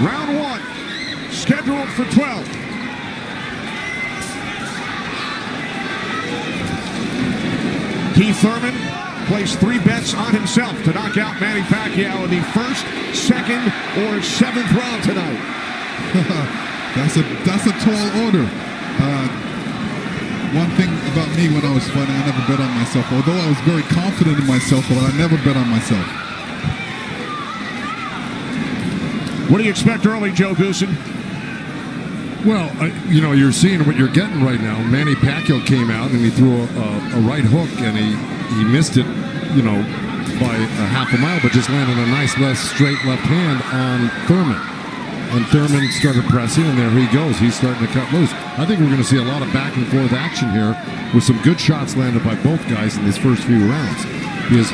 Round 1, scheduled for 12. Keith Thurman placed 3 bets on himself to knock out Manny Pacquiao in the first, second, or 7th round tonight. That's a tall order. One thing about me when I was fighting, I never bet on myself. Although I was very confident in myself, but I never bet on myself. What do you expect early, Joe Goosen? Well, you're seeing what you're getting right now. Manny Pacquiao came out and he threw a right hook and he missed it, by a half a mile, but just landed a nice straight left hand on Thurman. And Thurman started pressing, and there he goes. He's starting to cut loose. I think we're going to see a lot of back and forth action here with some good shots landed by both guys in these first few rounds. Because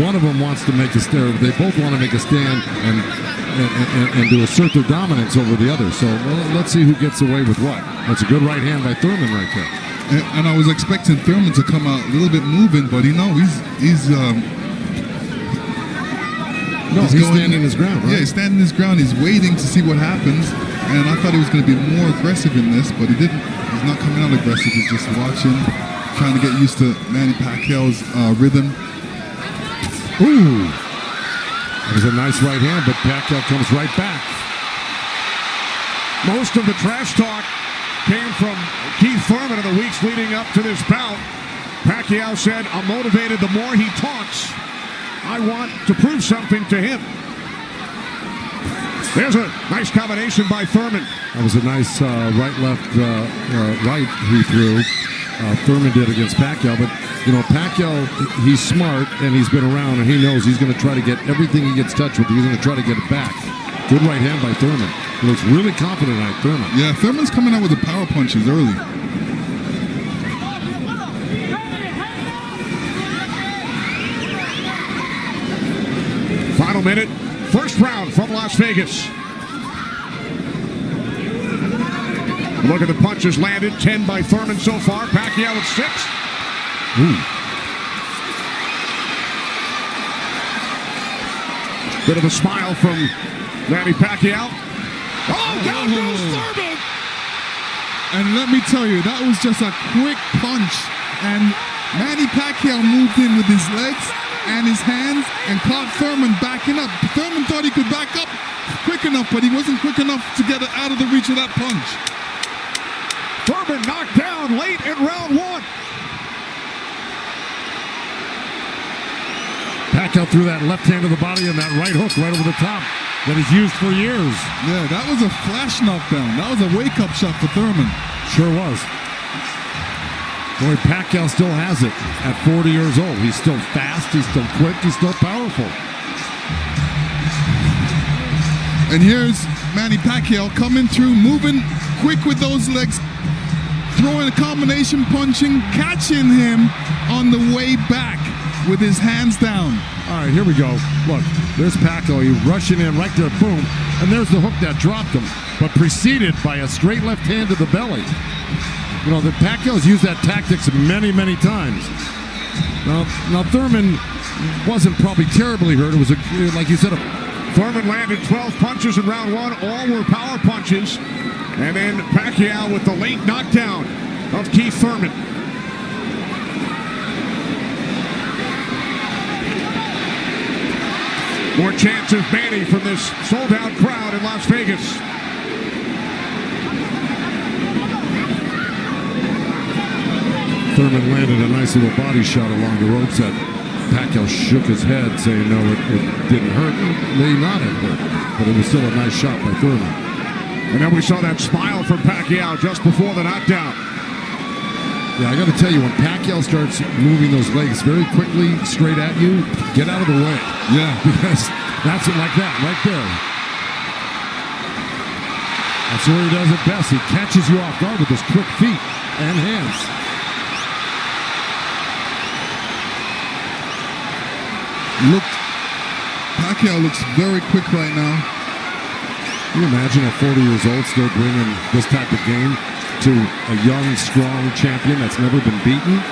one of them wants to make a stand. They both want to make a stand and to assert their dominance over the other. So let's see who gets away with what. That's a good right hand by Thurman right there. And I was expecting Thurman to come out a little bit moving, but he's standing his ground, right? Yeah, he's standing his ground. He's waiting to see what happens. And I thought he was going to be more aggressive in this, but he didn't. He's not coming out aggressive. He's just watching, trying to get used to Manny Pacquiao's rhythm. Ooh. That was a nice right hand, but Pacquiao comes right back. Most of the trash talk came from Keith Thurman in the weeks leading up to this bout. Pacquiao said, "I'm motivated the more he talks. I want to prove something to him." There's a nice combination by Thurman. That was a nice right-left right he threw. Thurman did against Pacquiao, but Pacquiao, he's smart and he's been around and he knows he's going to try to get everything he gets touched with. He's going to try to get it back. Good right hand by Thurman. He looks really confident at Thurman. Yeah, Thurman's coming out with the power punches early. Final minute, first round from Las Vegas. Look at the punches landed, 10 by Thurman so far. Pacquiao at 6. Ooh. Bit of a smile from Manny Pacquiao. Oh, down goes Thurman! And let me tell you, that was just a quick punch. And Manny Pacquiao moved in with his legs and his hands and caught Thurman backing up. Thurman thought he could back up quick enough, but he wasn't quick enough to get it out of the reach of that punch. Thurman knocked down late in round 1. Pacquiao threw that left hand to the body and that right hook right over the top that he's used for years. Yeah, that was a flash knockdown. That was a wake-up shot for Thurman. Sure was. Boy, Pacquiao still has it at 40 years old. He's still fast, he's still quick, he's still powerful. And here's Manny Pacquiao coming through, moving quick with those legs, throwing a combination punching, catching him on the way back with his hands down. All right, here we go. Look, there's Pacquiao. He's rushing in right there, boom. And there's the hook that dropped him, but preceded by a straight left hand to the belly. The Pacquiao's used that tactics many, many times. Now Thurman wasn't probably terribly hurt. It was, like you said, Thurman landed 12 punches in round 1. All were power punches. And then Pacquiao with the late knockdown of Keith Thurman. More chance of Manny from this sold-out crowd in Las Vegas. Thurman landed a nice little body shot along the ropes that Pacquiao shook his head, saying no, it didn't hurt. It may not have hurt, but it was still a nice shot by Thurman. And then we saw that smile from Pacquiao just before the knockdown. Yeah, I got to tell you, when Pacquiao starts moving those legs very quickly straight at you, get out of the way. Yeah. Because that's it like that, right there. That's where he does it best. He catches you off guard with his quick feet and hands. Pacquiao looks very quick right now. Can you imagine at 40 years old still bringing this type of game to a young, strong champion that's never been beaten?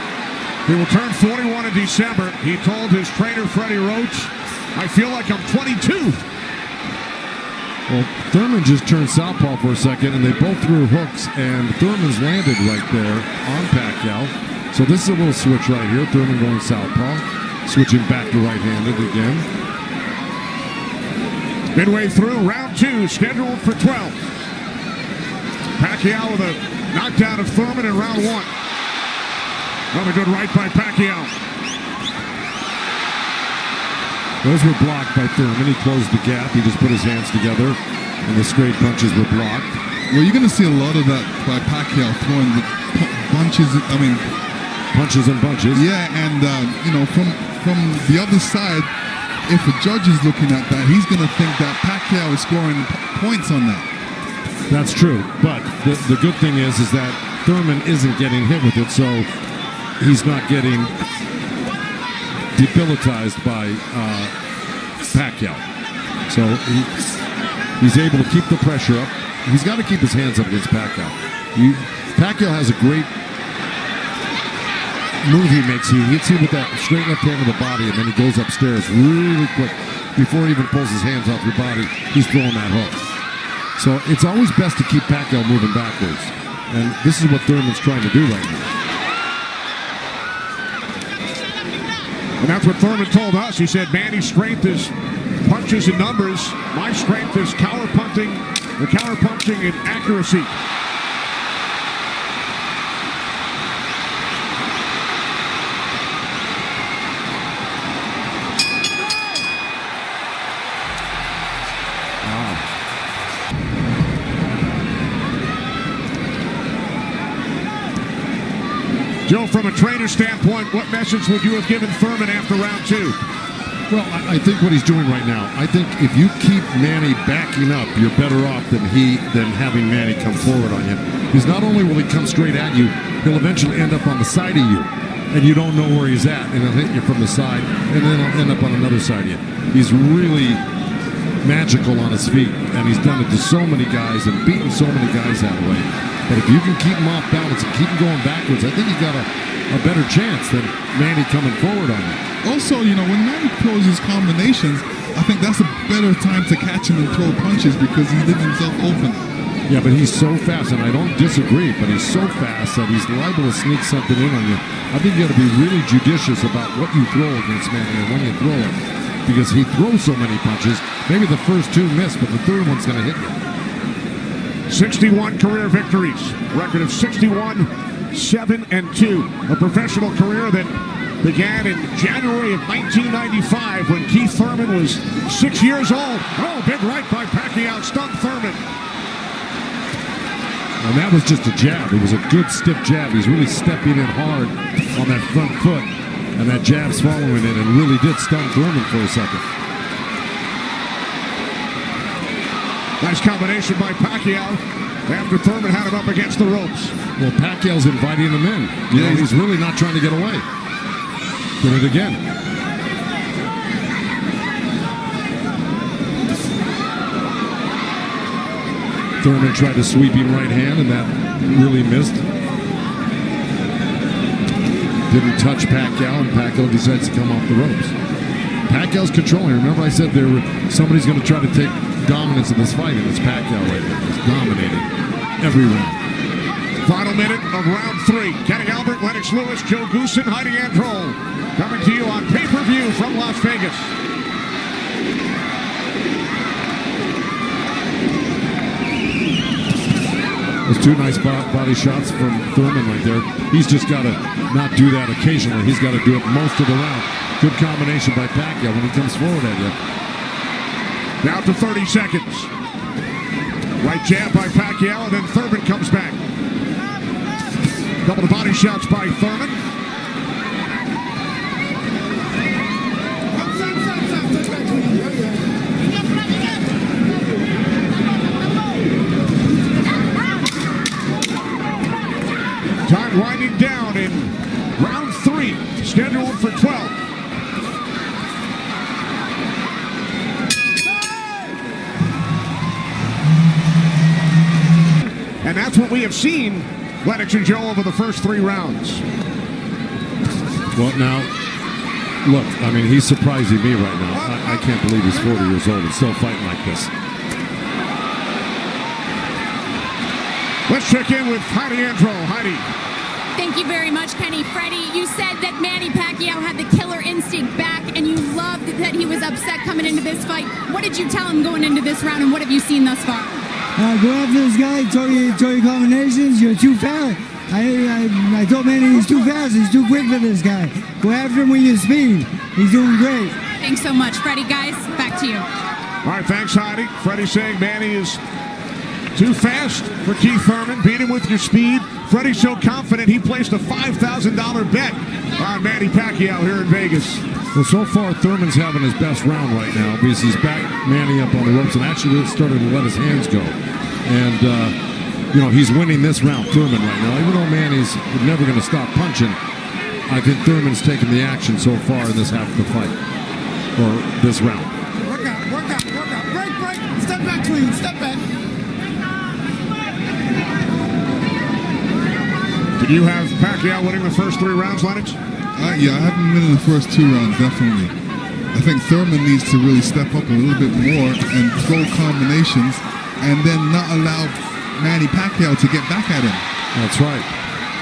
He will turn 41 in December. He told his trainer, Freddie Roach, "I feel like I'm 22. Well, Thurman just turned southpaw for a second, and they both threw hooks, and Thurman's landed right there on Pacquiao. So this is a little switch right here. Thurman going southpaw, switching back to right-handed again. Midway through round 2, scheduled for 12. Pacquiao with a knockdown of Thurman in round 1. Another good right by Pacquiao. Those were blocked by Thurman. He closed the gap. He just put his hands together, and the straight punches were blocked. Well, you're going to see a lot of that by Pacquiao throwing the punches. Punches and bunches. Yeah, and you know, from the other side, if a judge is looking at that, he's going to think that Pacquiao is scoring points on that. That's true, but the good thing is that Thurman isn't getting hit with it, so he's not getting debilitized by Pacquiao. So he's able to keep the pressure up. He's got to keep his hands up against Pacquiao. Pacquiao has a great move he makes. He hits you with that straight left hand of the body, and then he goes upstairs really quick. Before he even pulls his hands off your body, he's throwing that hook. So it's always best to keep Pacquiao moving backwards. And this is what Thurman's trying to do right now. And that's what Thurman told us. He said, Manny's strength is punches and numbers. My strength is counter-punching and accuracy. Joe, from a trainer standpoint, what message would you have given Thurman after round 2? Well, I think what he's doing right now, I think if you keep Manny backing up, you're better off than having Manny come forward on him. Because not only will he come straight at you, he'll eventually end up on the side of you, and you don't know where he's at, and he'll hit you from the side, and then he'll end up on another side of you. He's really magical on his feet, and he's done it to so many guys and beaten so many guys that way. But if you can keep him off balance and keep him going backwards, I think you got a better chance than Manny coming forward on you. Also, you know, when Manny throws his combinations, I think that's a better time to catch him and throw punches because he leaves himself open. Yeah, but he's so fast, and I don't disagree, but he's so fast that he's liable to sneak something in on you. I think you got to be really judicious about what you throw against Manny and when you throw it, because he throws so many punches. Maybe the first 2 miss, but the third one's going to hit you. 61 career victories, record of 61, 7-2. A professional career that began in January of 1995 when Keith Thurman was 6 years old. Oh, big right by Pacquiao, stunned Thurman. And that was just a jab. It was a good stiff jab. He's really stepping in hard on that front foot, and that jab's following it and really did stun Thurman for a second. Nice combination by Pacquiao after Thurman had him up against the ropes. Well, Pacquiao's inviting him in. Yeah, he's really not trying to get away. Did it again. Thurman tried a sweeping right hand, and that really missed. Didn't touch Pacquiao, and Pacquiao decides to come off the ropes. Pacquiao's controlling. Remember I said somebody's going to try to take dominance in this fight, and it's Pacquiao right now. He's dominating every round. Final minute of round 3. Kenny Albert, Lennox Lewis, Joe Goosen, Heidi Androl. Coming to you on pay-per-view from Las Vegas. Those 2 nice body shots from Thurman right there. He's just got to not do that occasionally. He's got to do it most of the round. Good combination by Pacquiao when he comes forward at you. Down to 30 seconds. Right jab by Pacquiao, and then Thurman comes back. Couple of body shots by Thurman. Time winding down in round 3, scheduled for 12. And that's what we have seen, Lennox and Joe, over the first 3 rounds. Well, now, look, I mean, he's surprising me right now. I can't believe he's 40 years old and still fighting like this. Let's check in with Heidi Andro. Heidi. Thank you very much, Kenny. Freddie, you said that Manny Pacquiao had the killer instinct back, and you loved that he was upset coming into this fight. What did you tell him going into this round, and what have you seen thus far? Go after this guy, throw your combinations, you're too fast. I told Manny he's too fast, he's too quick for this guy. Go after him with your speed. He's doing great. Thanks so much, Freddie. Guys, back to you. All right, thanks, Heidi. Freddie saying Manny is too fast for Keith Thurman. Beat him with your speed. Freddie's so confident he placed a $5,000 bet on Manny Pacquiao here in Vegas. Well, so far, Thurman's having his best round right now because he's backed Manny up on the ropes and actually started to let his hands go. And, you know, he's winning this round, Thurman, right now. Even though Manny's never going to stop punching, I think Thurman's taken the action so far in this half of the fight, or this round. Work out. Break. Step back, clean. Step back. Did you have Pacquiao winning the first 3 rounds, Lennox? Yeah, I have him winning the first 2 rounds, definitely. I think Thurman needs to really step up a little bit more and throw combinations and then not allow Manny Pacquiao to get back at him. That's right.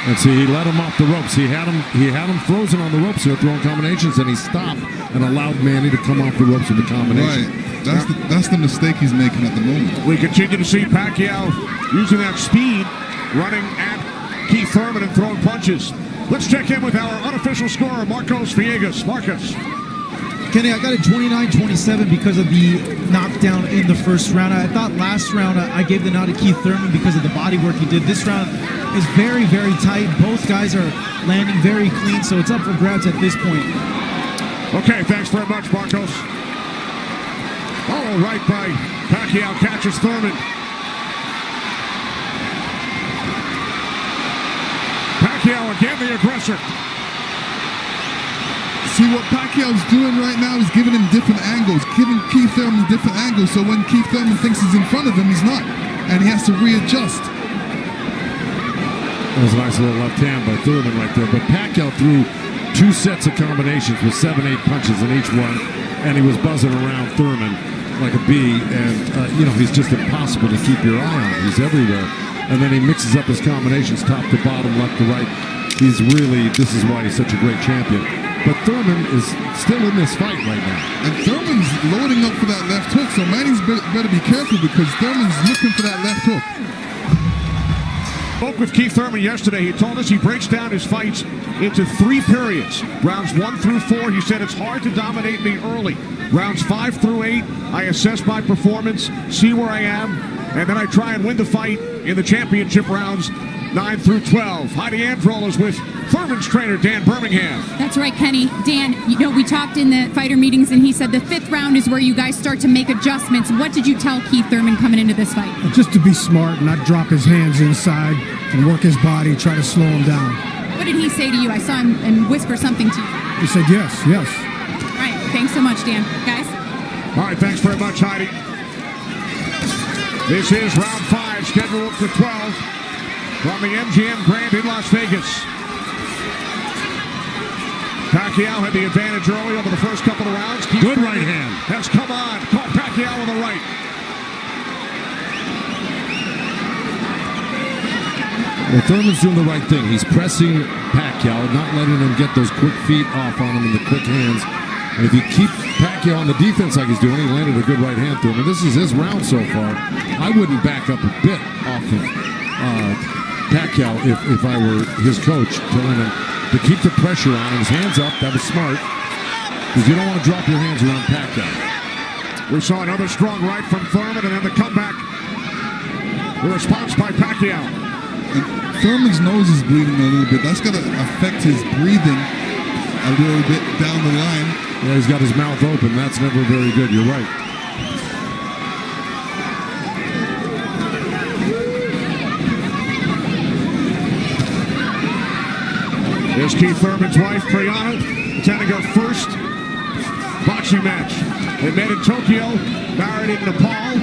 And see, he let him off the ropes. He had him frozen on the ropes here throwing combinations, and he stopped and allowed Manny to come off the ropes with the combination. Right. That's the mistake he's making at the moment. We continue to see Pacquiao using that speed, running at Keith Thurman and throwing punches. Let's check in with our unofficial scorer, Marcos Villegas. Marcos. Kenny, I got a 29-27 because of the knockdown in the first round. I thought last round I gave the nod to Keith Thurman because of the body work he did. This round is very, very tight. Both guys are landing very clean, so it's up for grabs at this point. Okay, thanks very much, Marcos. Oh, right by Pacquiao catches Thurman. Pacquiao again, the aggressor. See, what Pacquiao's doing right now is giving him different angles, giving Keith Thurman different angles, so when Keith Thurman thinks he's in front of him, he's not, and he has to readjust. That was a nice little left hand by Thurman right there, but Pacquiao threw 2 sets of combinations with 7-8 punches in each one, and he was buzzing around Thurman like a bee, and, you know, he's just impossible to keep your eye on. He's everywhere. And then he mixes up his combinations top to bottom, left to right. This is why he's such a great champion. But Thurman is still in this fight right now. And Thurman's loading up for that left hook, so Manny's better be careful because Thurman's looking for that left hook. Spoke with Keith Thurman yesterday. He told us he breaks down his fights into 3 periods. Rounds 1 through 4, he said it's hard to dominate me early. Rounds 5 through 8, I assess my performance, see where I am, and then I try and win the fight in the championship rounds 9 through 12. Heidi Andro is with Thurman's trainer, Dan Birmingham. That's right, Kenny. Dan, you know, we talked in the fighter meetings, and he said the 5th round is where you guys start to make adjustments. What did you tell Keith Thurman coming into this fight? Just to be smart, not drop his hands inside and work his body, try to slow him down. What did he say to you? I saw him and whisper something to you. He said yes. All right, thanks so much, Dan. Guys? All right, thanks very much, Heidi. This is round 5, scheduled for 12 from the MGM Grand in Las Vegas. Pacquiao had the advantage early over the first couple of rounds. Good right hand. Has come on. Caught Pacquiao with the right. Well, Thurman's doing the right thing. He's pressing Pacquiao, not letting him get those quick feet off on him and the quick hands. And if you keep Pacquiao on the defense like he's doing, he landed a good right hand through him. And this is his round so far. I wouldn't back up a bit off of Pacquiao if I were his coach, telling him to keep the pressure on him. His hands up. That was smart. Because you don't want to drop your hands around Pacquiao. We saw another strong right from Thurman, and then the comeback. The response by Pacquiao. And Thurman's nose is bleeding a little bit. That's going to affect his breathing a little bit down the line. Yeah, he's got his mouth open. That's never very good. You're right. Here's Keith Thurman's wife, Priyana, attending her first boxing match. They met in Tokyo, married in Nepal.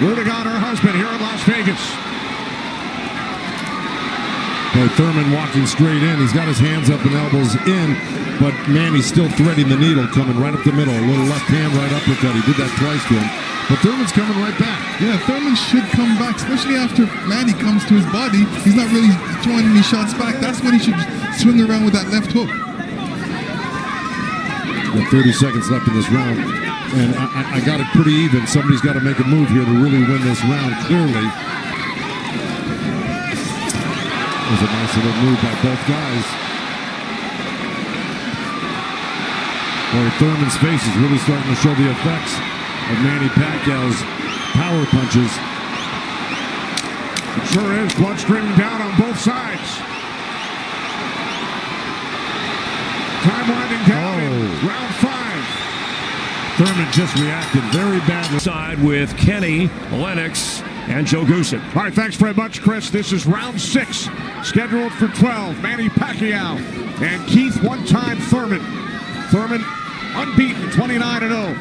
Rooting on her husband here in Las Vegas. Boy, Thurman walking straight in. He's got his hands up and elbows in, but Manny's still threading the needle, coming right up the middle. A little left hand, right uppercut. He did that twice to him. But Thurman's coming right back. Yeah, Thurman should come back, especially after Manny comes to his body. He's not really throwing any shots back. That's when he should swing around with that left hook. With 30 seconds left in this round, and I got it pretty even. Somebody's got to make a move here to really win this round, clearly. It was a nice little move by both guys. Boy, Thurman's face is really starting to show the effects of Manny Pacquiao's power punches. It sure is. Blood streaming down on both sides. Time winding down in round 5. Thurman just reacted very badly. Side with Kenny, Lennox, and Joe Goosen. All right, thanks very much, Chris. This is round 6, scheduled for 12. Manny Pacquiao and Keith one-time Thurman. Thurman unbeaten, 29-0.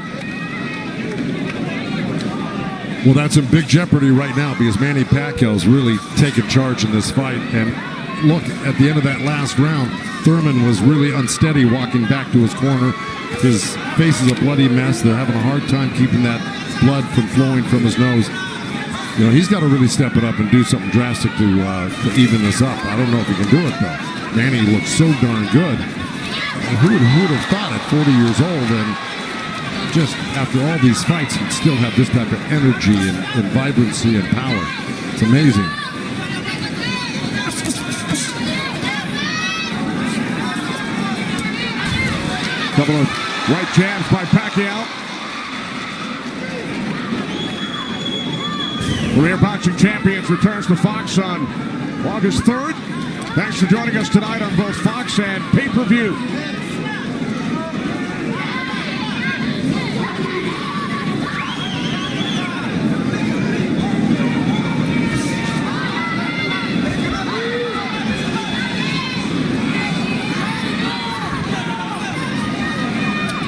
Well, that's in big jeopardy right now because Manny Pacquiao's really taken charge in this fight. And look, at the end of that last round, Thurman was really unsteady walking back to his corner. His face is a bloody mess. They're having a hard time keeping that blood from flowing from his nose. You know, he's got to really step it up and do something drastic to even this up. I don't know if he can do it, though. Manny looks so darn good. Who would have thought at 40 years old and just after all these fights, he'd still have this type of energy and vibrancy and power. It's amazing. Couple of right jabs by Pacquiao. Career Boxing Champions returns to Fox on August 3rd. Thanks for joining us tonight on both Fox and pay-per-view.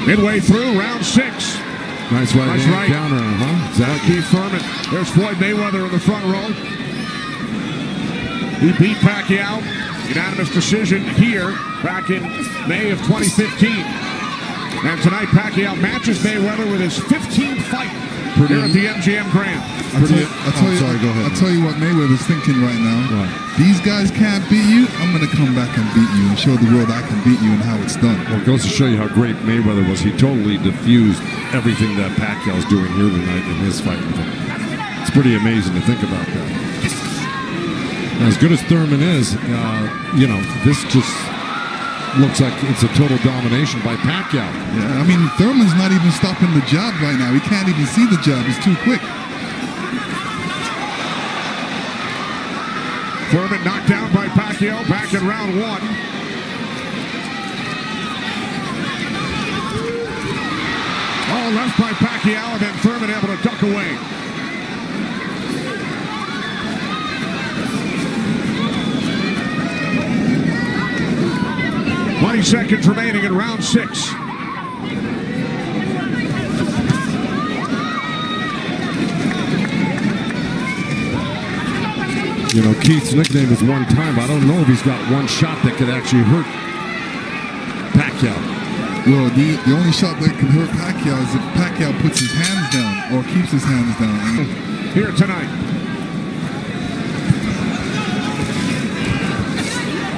Midway through round 6. Nice right counter, huh? Exactly. Keith Thurman. There's Floyd Mayweather in the front row. He beat Pacquiao. Unanimous decision here back in May of 2015. And tonight Pacquiao matches Mayweather with his 15th fight here at the MGM Grand. I'll tell you what Mayweather's thinking right now. Right. These guys can't beat you. I'm going to come back and beat you and show the world I can beat you and how it's done. Well, it goes to show you how great Mayweather was. He totally diffused everything that Pacquiao's doing here tonight in his fight with him. It's pretty amazing to think about that. Now, as good as Thurman is, you know, this just looks like it's a total domination by Pacquiao. Yeah, I mean, Thurman's not even stopping the jab right now. He can't even see the jab. It's too quick. Thurman knocked down by Pacquiao back in round 1. Oh, left by Pacquiao, and then Thurman able to duck away. Seconds remaining in round 6. You know, Keith's nickname is one time. I don't know if he's got one shot that could actually hurt Pacquiao. Well, the only shot that can hurt Pacquiao is if Pacquiao puts his hands down or keeps his hands down. Here tonight.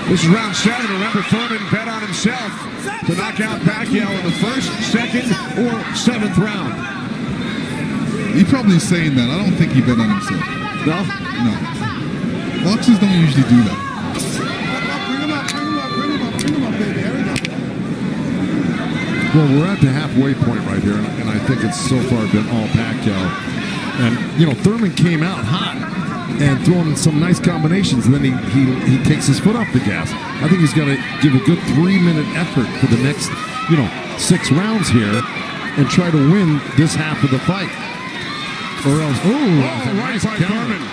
This is round 7. Remember, Thurman bet on himself to knock out Pacquiao in the first, second, or 7th round. He's probably saying that. I don't think he bet on himself. No? No. Boxers don't usually do that. Bring him up, baby. Well, we're at the halfway point right here, and I think it's so far been all Pacquiao. And, you know, Thurman came out hot and throwing some nice combinations, and then he takes his foot off the gas. I think he's got to give a good 3-minute effort for the next, 6 rounds here and try to win this half of the fight. Or else, right by Thurman.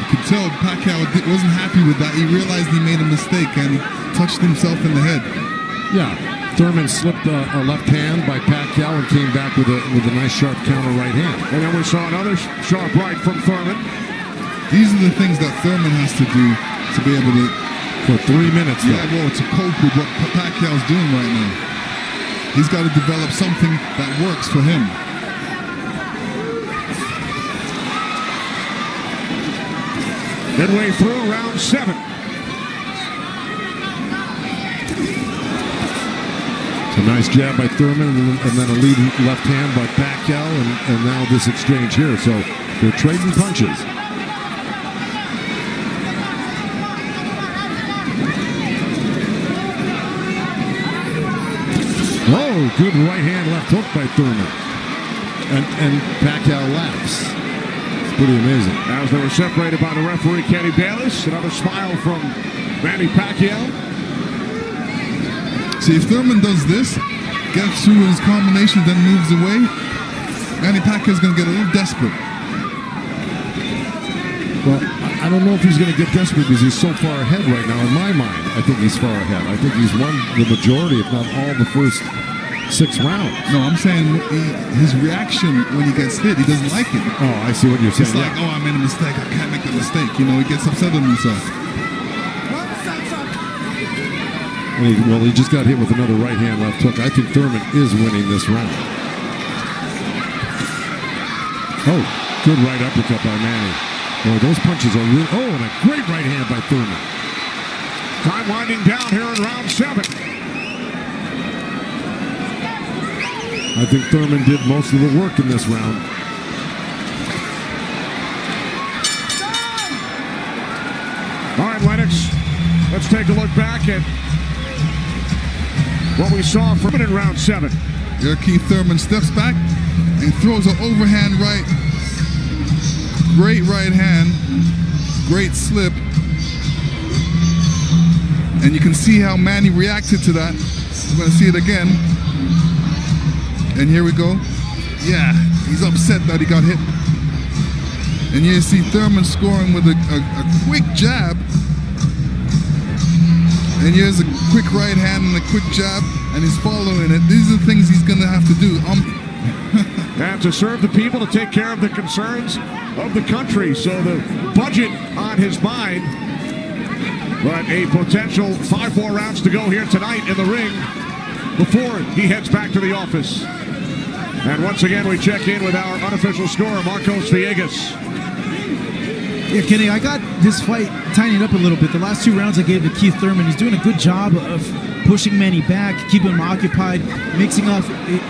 You could tell Pacquiao wasn't happy with that. He realized he made a mistake and touched himself in the head. Yeah, Thurman slipped a left hand by Pacquiao and came back with a nice sharp counter right hand. And then we saw another sharp right from Thurman. These are the things that Thurman has to do to be able to... For 3 minutes, yeah, well, to cope with what Pacquiao's doing right now. He's got to develop something that works for him. Midway through round 7. It's a nice jab by Thurman, and then a lead left hand by Pacquiao, and now this exchange here. So they're trading punches. Oh, good right hand, left hook by Thurman. And Pacquiao laughs. It's pretty amazing. As they were separated by the referee, Kenny Bayless. Another smile from Manny Pacquiao. See, if Thurman does this, gets through his combination, then moves away, Manny Pacquiao's going to get a little desperate. Well, I don't know if he's going to get desperate because he's so far ahead right now. In my mind, I think he's far ahead. I think he's won the majority, if not all, the first 6 rounds. No, I'm saying his reaction when he gets hit, he doesn't like it. Oh, I see what you're saying. It's like, oh, I made a mistake. I can't make the mistake. You know, he gets upset with himself. And he just got hit with another right hand, left hook. I think Thurman is winning this round. Oh, good right uppercut by Manny. Boy, those punches are real. Oh, and a great right hand by Thurman. Time winding down here in round 7. I think Thurman did most of the work in this round. All right, Lennox, let's take a look back at what we saw from in round 7. Here, Keith Thurman steps back and throws an overhand right. Great right hand. Great slip. And you can see how Manny reacted to that. We're going to see it again. And here we go. Yeah, he's upset that he got hit. And you see Thurman scoring with a quick jab. And here's a quick right hand and a quick jab, and he's following it. These are the things he's going to have to do. And to serve the people, to take care of the concerns of the country. So the budget on his mind. But a potential 5 more rounds to go here tonight in the ring before he heads back to the office. And once again, we check in with our unofficial scorer, Marcos Villegas. Yeah, Kenny, I got this fight tightened up a little bit. The last 2 rounds I gave to Keith Thurman. He's doing a good job of pushing Manny back, keeping him occupied, mixing up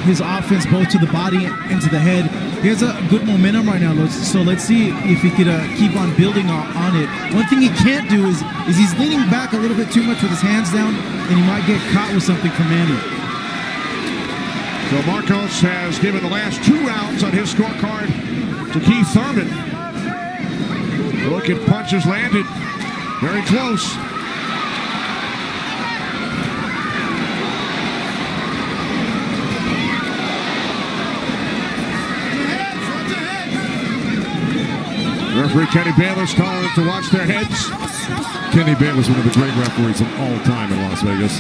his offense both to the body and to the head. He has a good momentum right now, so let's see if he could keep on building on it. One thing he can't do is he's leaning back a little bit too much with his hands down, and he might get caught with something from Manny. So Marcos has given the last 2 rounds on his scorecard to Keith Thurman. Look at punches landed. Very close. Referee Kenny Bayless telling them to watch their heads. Kenny Bayless, one of the great referees of all time in Las Vegas.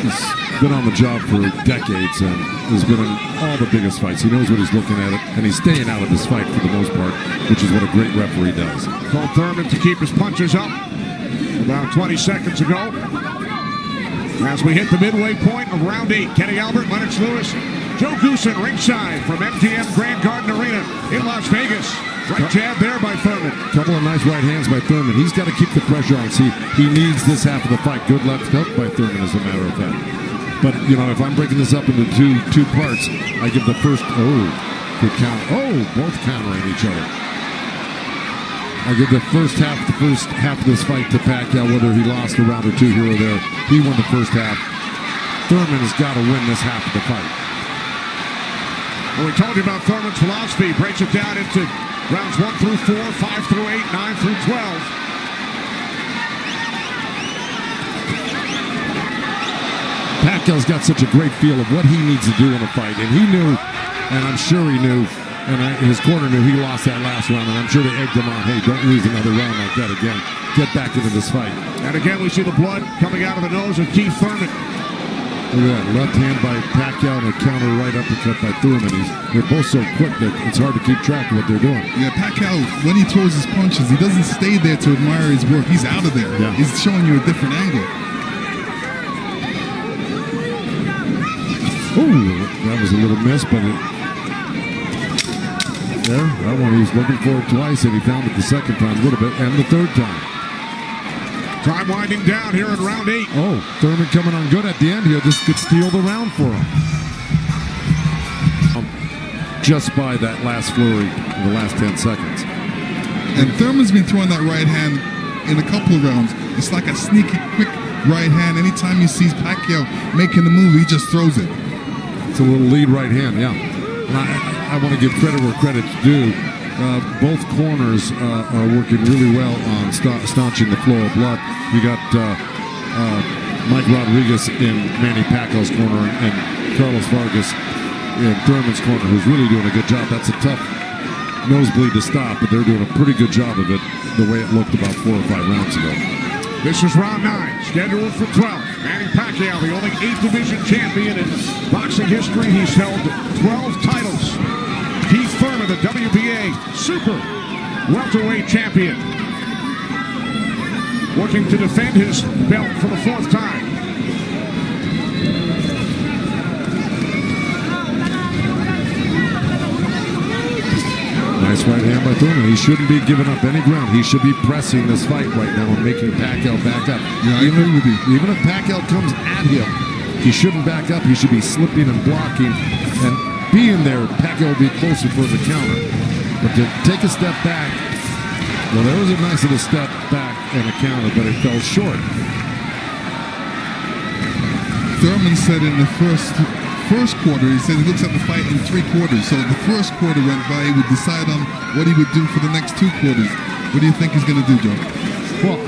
He's been on the job for decades and has been in all the biggest fights. He knows what he's looking at, and he's staying out of this fight for the most part, which is what a great referee does. Told Thurman to keep his punches up about 20 seconds ago. As we hit the midway point of round 8, Kenny Albert, Lennox Lewis, Joe Goosen ringside from MGM Grand Garden Arena in Las Vegas. Right jab there by Thurman. Couple of nice right hands by Thurman. He's got to keep the pressure on. See, he needs this half of the fight. Good left hook by Thurman, as a matter of fact. But, you know, if I'm breaking this up into two parts, I give the first, good count. Oh, both countering each other. I give the first half of this fight to Pacquiao, whether he lost a round or 2 here or there. He won the first half. Thurman has got to win this half of the fight. Well, we told you about Thurman's philosophy. Breaks it down into rounds 1 through 4, 5 through 8, 9 through 12. Pacquiao's got such a great feel of what he needs to do in a fight, and he knew, and I'm sure he knew, and his corner knew he lost that last round, and I'm sure they egged him on, hey, don't lose another round like that again. Get back into this fight. And again, we see the blood coming out of the nose of Keith Thurman. Look at that, left hand by Pacquiao and a counter right uppercut by Thurman. They're both so quick that it's hard to keep track of what they're doing. Yeah, Pacquiao, when he throws his punches, he doesn't stay there to admire his work. He's out of there. Yeah. He's showing you a different angle. Ooh, that was a little miss, but There, that one he was looking for it twice, and he found it the second time a little bit, and the third time. Time winding down here in round 8. Oh, Thurman coming on good at the end here. This could steal the round for him. Just by that last flurry in the last 10 seconds. And Thurman's been throwing that right hand in a couple of rounds. It's like a sneaky, quick right hand. Anytime he sees Pacquiao making the move, he just throws it. It's a little lead right hand, yeah. And I want to give credit where credit's due. Both corners are working really well on staunching the flow of blood. You got Mike Rodriguez in Manny Pacquiao's corner and Carlos Vargas in Thurman's corner, who's really doing a good job. That's a tough nosebleed to stop, but they're doing a pretty good job of it the way it looked about 4 or 5 rounds ago. This is round 9, scheduled for 12. Manny Pacquiao, the only 8th division champion in boxing history. He's held 12 titles. Keith Thurman, the WBA super welterweight champion, looking to defend his belt for the 4th time. Nice right hand by Thurman. He shouldn't be giving up any ground. He should be pressing this fight right now and making Pacquiao back up. Yeah, I agree with you. Even if Pacquiao comes at him, he shouldn't back up. He should be slipping and blocking. And being there, Pacquiao will be closer for the counter. But to take a step back, well, there was a nice little step back and a counter, but it fell short. Thurman said in the first quarter, he said he looks at the fight in 3 quarters. So the first quarter went by, he would decide on what he would do for the next 2 quarters. What do you think he's going to do, Joe? Well,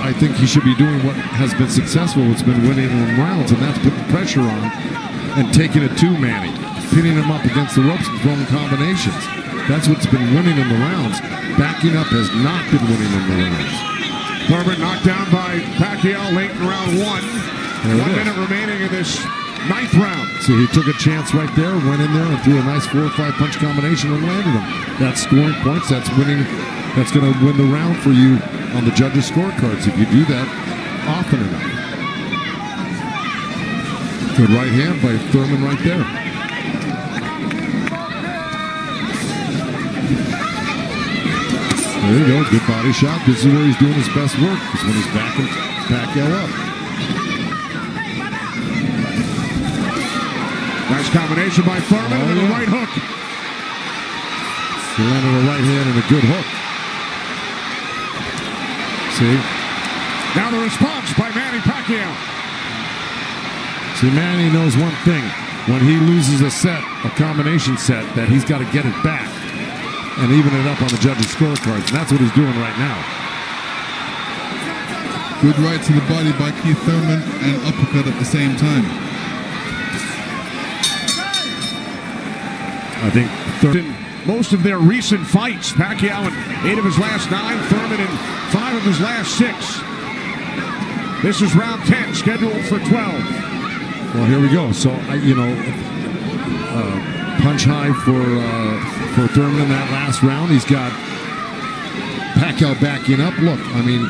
I think he should be doing what has been successful. It's been winning in rounds, and that's putting pressure on and taking it to Manny, pinning him up against the ropes and throwing combinations. That's what's been winning in the rounds. Backing up has not been winning in the rounds. Thurman knocked down by Pacquiao late in round 1. 1 minute remaining in this 9th round. So he took a chance right there, went in there and threw a nice 4 or 5 punch combination and landed him. That's scoring points. That's winning. That's going to win the round for you on the judges' scorecards if you do that often enough. Good right hand by Thurman right there. There you go. Good body shot. This is where he's doing his best work, is when he's backing Pacquiao up. Nice combination by Thurman and a right hook. He landed a right hand and a good hook. See? Now the response by Manny Pacquiao. See, Manny knows one thing. When he loses a set, a combination set, that he's got to get it back and even it up on the judges' scorecards. And that's what he's doing right now. Good right to the body by Keith Thurman and uppercut at the same time. I think Thurman, most of their recent fights, Pacquiao in 8 of his last 9, Thurman in 5 of his last 6. This is round 10, scheduled for 12. Well, here we go. So, punch high for Thurman in that last round. He's got Pacquiao backing up. Look, I mean,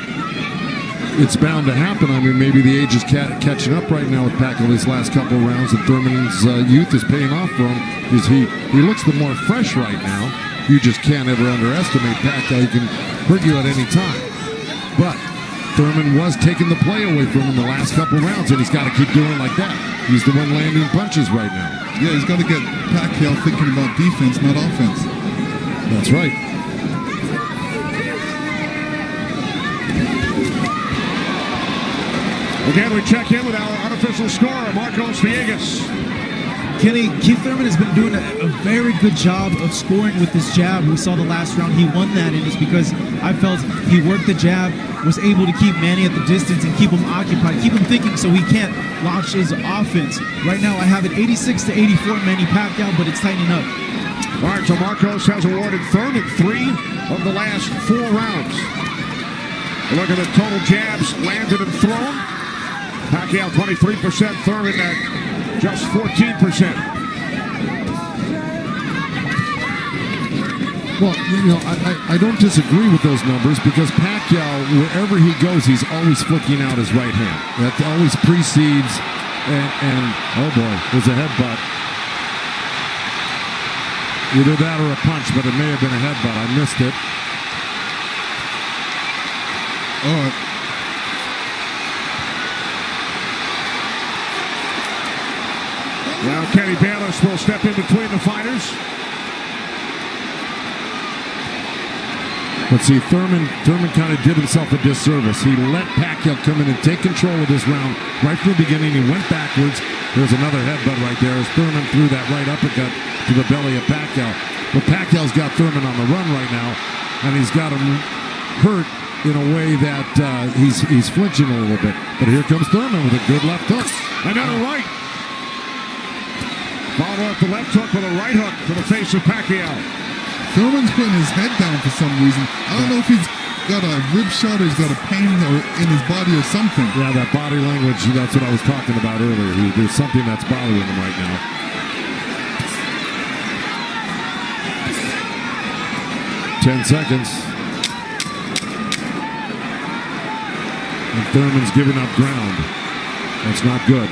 it's bound to happen. I mean, maybe the age is catching up right now with Pacquiao these last couple of rounds, and Thurman's youth is paying off for him because he looks the more fresh right now. You just can't ever underestimate Pacquiao. He can hurt you at any time. But Thurman was taking the play away from him the last couple of rounds, and he's got to keep doing like that. He's the one landing punches right now. Yeah, he's got to get Pacquiao thinking about defense, not offense. That's right. Again, we check in with our unofficial scorer, Marcos Villegas. Kenny, Keith Thurman has been doing a very good job of scoring with this jab. We saw the last round he won that, and it's because I felt he worked the jab, was able to keep Manny at the distance and keep him occupied, keep him thinking so he can't launch his offense. Right now, I have it 86-84 Manny Pacquiao, but it's tightening up. All right, so Marcos has awarded Thurman 3 of the last 4 rounds. Look at the total jabs landed and thrown. Pacquiao 23%, Thurman at just 14%. Well, I don't disagree with those numbers because Pacquiao, wherever he goes, he's always flicking out his right hand. That always precedes, and oh boy, there's a headbutt. Either that or a punch, but it may have been a headbutt. I missed it. Oh, Now Kenny Bayless will step in between the fighters. But see, Thurman kind of did himself a disservice. He let Pacquiao come in and take control of this round right from the beginning. He went backwards. There's another headbutt right there as Thurman threw that right uppercut to the belly of Pacquiao. But Pacquiao's got Thurman on the run right now, and he's got him hurt in a way that he's flinching a little bit. But here comes Thurman with a good left hook. Another right. Follow up the left hook with a right hook to the face of Pacquiao. Thurman's putting his head down for some reason. I don't know if he's got a rib shot or he's got a pain or in his body or something. Yeah, that body language, that's what I was talking about earlier. There's something that's bothering him right now. Ten seconds. And Thurman's giving up ground. That's not good.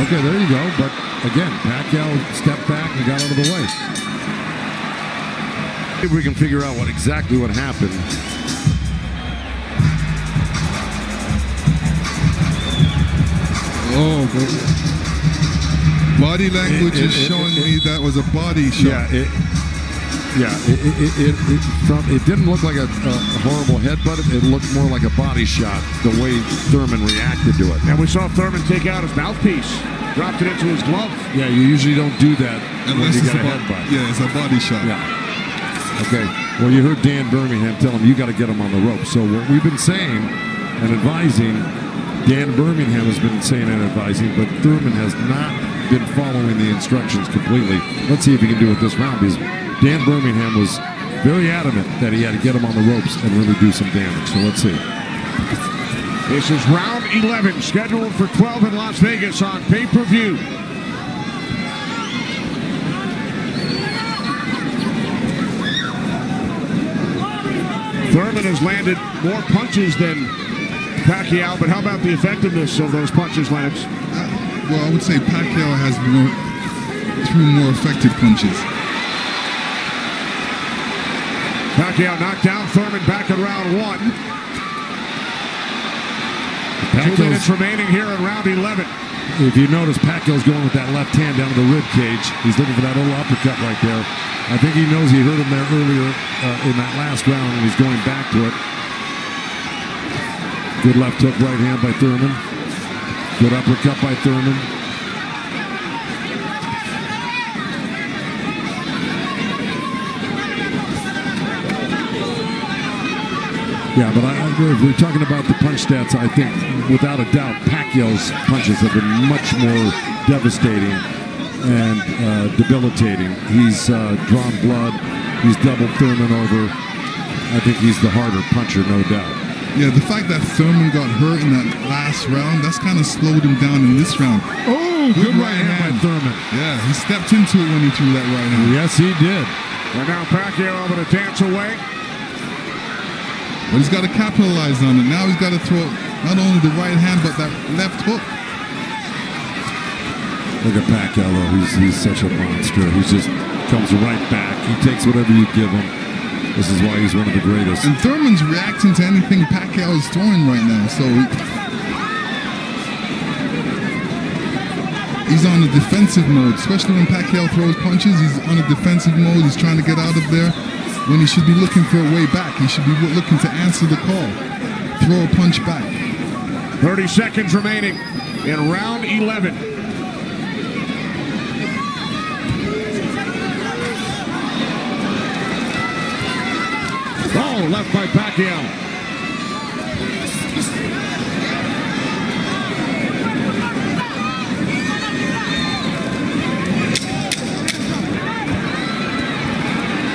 Okay, there you go. But again, Pacquiao stepped back and got out of the way. If we can figure out exactly what happened. Oh, body language is showing me that was a body shot. It didn't look like a horrible headbutt. It looked more like a body shot, the way Thurman reacted to it. And we saw Thurman take out his mouthpiece. Dropped it into his glove. Yeah, you usually don't do that unless when you it's get a headbutt. Yeah, it's a body shot. Yeah. Okay. Well, you heard Dan Birmingham tell him you got to get him on the rope. So what we've been saying and advising, Dan Birmingham has been saying and advising, but Thurman has not been following the instructions completely. Let's see if he can do it this round, because Dan Birmingham was very adamant that he had to get him on the ropes and really do some damage. So let's see. This is round 11, scheduled for 12 in Las Vegas on pay-per-view. Thurman has landed more punches than Pacquiao, but how about the effectiveness of those punches, Lennox? Well, I would say Pacquiao has threw more effective punches. Pacquiao knocked down Thurman back in round 1. 2 minutes remaining here in round 11. If you notice, Pacquiao's going with that left hand down to the rib cage. He's looking for that little uppercut right there. I think he knows he hurt him there earlier in that last round, and he's going back to it. Good left hook, right hand by Thurman. Good uppercut by Thurman. Yeah, but if we're talking about the punch stats, I think without a doubt Pacquiao's punches have been much more devastating and debilitating. He's drawn blood. He's doubled Thurman over. I think he's the harder puncher, no doubt. Yeah, the fact that Thurman got hurt in that last round, that's kind of slowed him down in this round. Oh, good right hand by Thurman. Yeah, he stepped into it when he threw that right hand. Yes, he did. And now Pacquiao able to dance away. But he's got to capitalize on it. Now he's got to throw not only the right hand, but that left hook. Look at Pacquiao, though. He's such a monster. He just comes right back. He takes whatever you give him. This is why he's one of the greatest. And Thurman's reacting to anything Pacquiao is throwing right now. So he's on a defensive mode, especially when Pacquiao throws punches. He's on a defensive mode. He's trying to get out of there when he should be looking for a way back. He should be looking to answer the call. Throw a punch back. 30 seconds remaining in round 11. Oh, left by Pacquiao.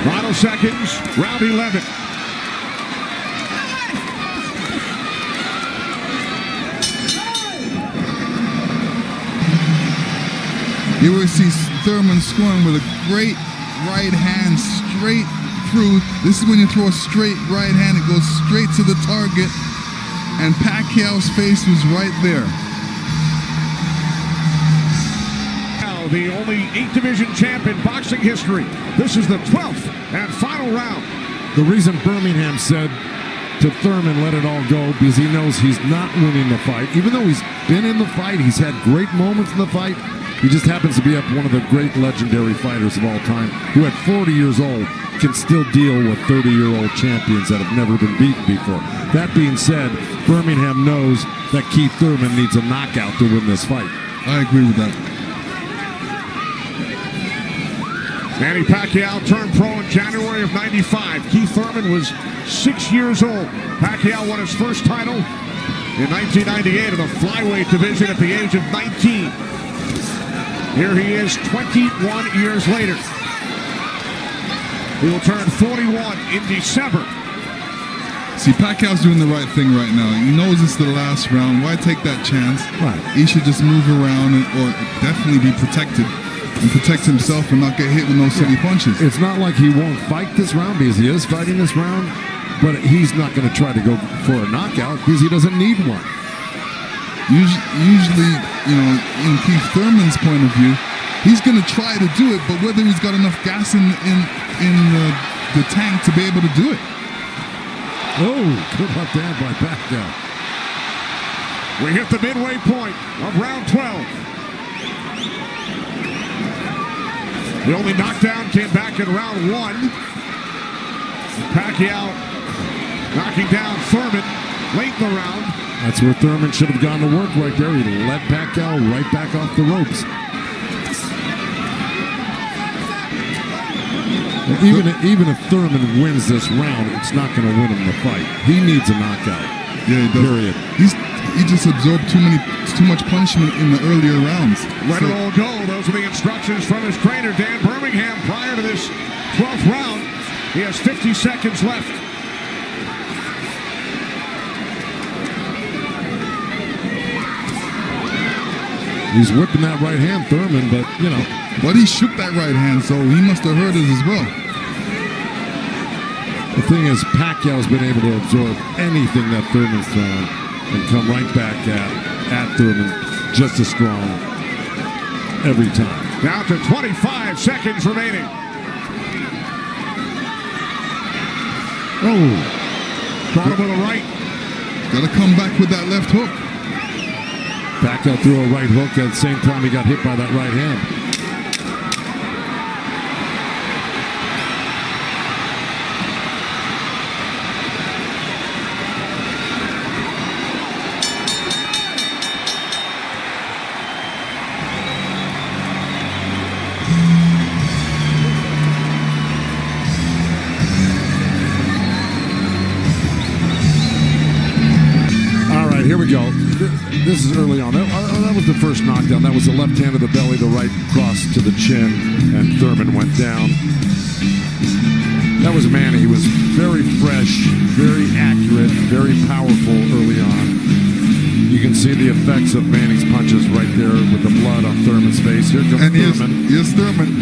Final seconds, round 11. You will see Thurman scoring with a great right hand straight through. This is when you throw a straight right hand, it goes straight to the target, and Pacquiao's face was right there. Now the only 8-division champ in boxing history. This is the 12th and final round. The reason Birmingham said to Thurman, let it all go, because he knows he's not winning the fight. Even though he's been in the fight, he's had great moments in the fight. He just happens to be up one of the great legendary fighters of all time, who at 40 years old can still deal with 30-year-old champions that have never been beaten before. That being said, Birmingham knows that Keith Thurman needs a knockout to win this fight. I agree with that. Manny Pacquiao turned pro in January of '95. Keith Thurman was 6 years old. Pacquiao won his first title in 1998 in the flyweight division at the age of 19. Here he is 21 years later. He will turn 41 in December. See, Pacquiao's doing the right thing right now. He knows it's the last round. Why take that chance? Right. He should just move around or definitely be protected and protect himself and not get hit with no silly punches. It's not like he won't fight this round, because he is fighting this round, but he's not going to try to go for a knockout because he doesn't need one. Usually, you know, in Keith Thurman's point of view, he's going to try to do it, but whether he's got enough gas in the tank to be able to do it. Oh, good left hand by Pacquiao. We hit the midway point of round 12. The only knockdown came back in round 1. Pacquiao knocking down Thurman late in the round. That's where Thurman should have gone to work right there. He let Pacquiao right back off the ropes. Even if Thurman wins this round, it's not going to win him the fight. He needs a knockout. Yeah, he does. Period. He just absorbed too much punishment in the earlier rounds. Let it all go. Those are the instructions from his trainer, Dan Birmingham, prior to this 12th round. He has 50 seconds left. He's whipping that right hand, Thurman, but, you know. But he shook that right hand, so he must have heard it as well. The thing is, Pacquiao's been able to absorb anything that Thurman's thrown and come right back at Thurman just as strong every time. Down to 25 seconds remaining. Oh. Caught him with a right. Got to come back with that left hook. Pacquiao threw a right hook at the same time he got hit by that right hand. Here we go. This is early on. That was the first knockdown. That was the left hand to the belly, the right cross to the chin, and Thurman went down. That was Manny. He was very fresh, very accurate, very powerful early on. You can see the effects of Manny's punches right there with the blood on Thurman's face. Here comes Thurman. Here's Thurman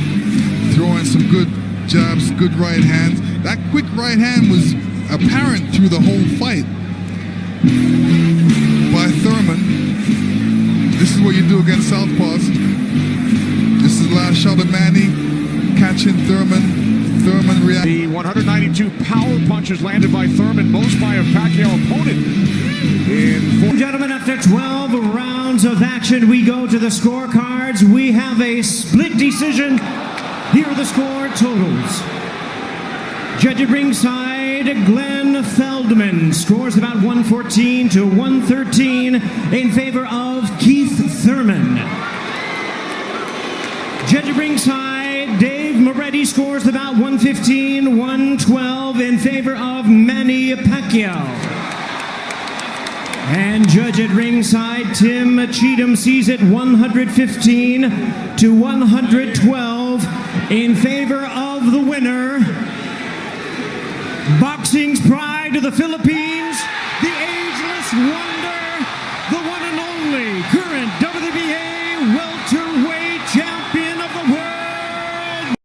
throwing some good jabs, good right hands. That quick right hand was apparent through the whole fight by Thurman. This is what you do against southpaws. This is the last shot of Manny catching Thurman. Thurman reacting. The 192 power punches landed by Thurman, most by a Pacquiao opponent. Gentlemen, after 12 rounds of action, we go to the scorecards. We have a split decision. Here are the score totals. Judge at ringside, Glenn Feldman scores about 114 to 113 in favor of Keith Thurman. Judge at ringside, Dave Moretti scores about 115, 112 in favor of Manny Pacquiao. And judge at ringside, Tim Cheatham sees it 115 to 112 in favor of the winner, boxing's pride of the Philippines,